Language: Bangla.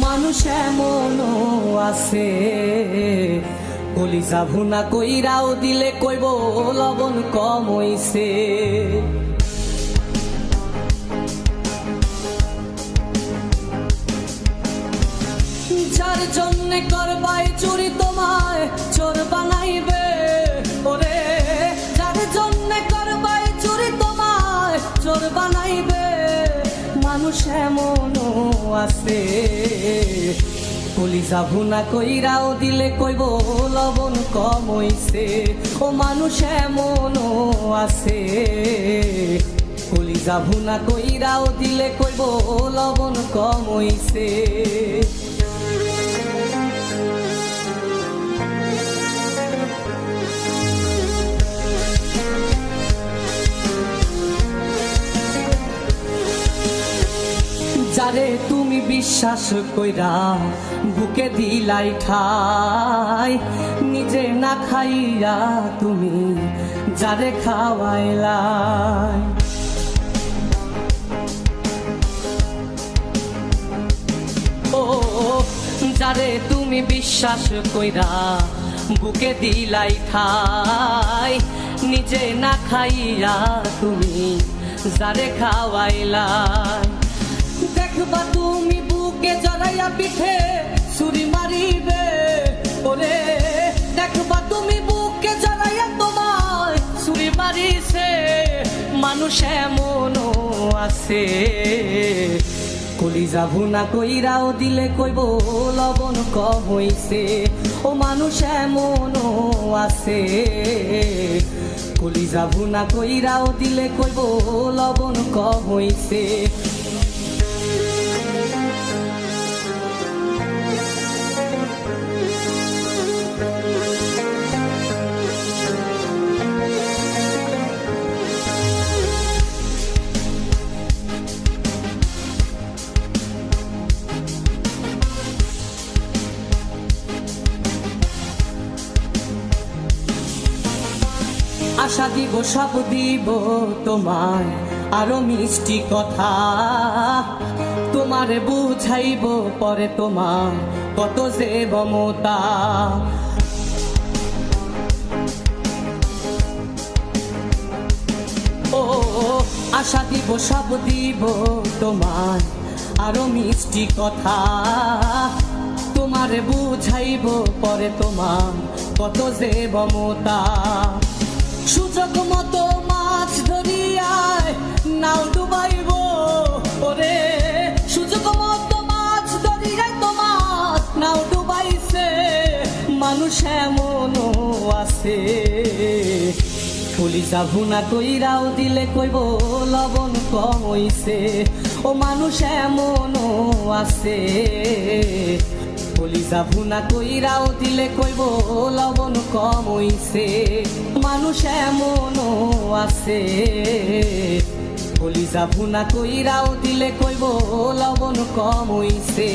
মানুষ এমনও আছে কলিজা ভুনা কইরাও দিলে কইব লবণ কম হইছে। যার জন্যে করবাই চুরি তোমায় চোর বানাইবে, ওরে যার জন্যে করবাই চুরি তোমায় চোর বানাইবে। মানুষ এমনও আছে কলিজা ভুনা কইরাও দিলে কইব লবণ কম হইছে। ও মানুষ এমনও আছে কলিজা ভুনা কইরাও দিলে কইব লবণ কম হইছে। যারে তুমি বিশ্বাস কইরা বুকে দিলাই ঠাই, নিজে না খাইয়া তুমি যারে খাওয়াইলাই। ও যারে তুমি বিশ্বাস কইরা বুকে দিলাই ঠাই, নিজে না খাইয়া তুমি যারে খাওয়াইলাই। দেখবা তুমি বুকে জড়াইয়া পিঠে ছুরি মারিবে, ওরে দেখবা তুমি বুকে জড়াইয়া তোমায় ছুরি মারিছে। মানুষ এমনও আছে কলিজা ভুনা কইরাও দিলে কইব লবণ কম হইছে। ও মানুষ এমনও আছে কলিজা ভুনা কইরাও দিলে কইব লবণ কম হইছে। আশা দিব সব দিব তোমায় আরো মিষ্টি কথা, তোমারে বুঝাইব পরে তোমার কত যে মমতা। ও আশা দিব সব দিব তোমায় আরো মিষ্টি কথা, তোমারে বুঝাইব পরে তোমার কত যে মমতা। সুযোগ মতো মাছ ধরিয়ায় নাও ডুবাইব, ওরে সুযোগ মতো মাছ ধরিয়ায় তোমার নাও ডুবাইছে। মানুষ এমনও আছে কলিজা ভুনা কইরাও দিলে কইব লবণ কম হইছে। ও মানুষ এমনও আছে কলিজা ভুনা কইরাও দিলে কইব লবণ কম হইছে। মানুষ এমনও আছে কলিজা ভুনা কইরাও দিলে কইব লবণ কম হইছে।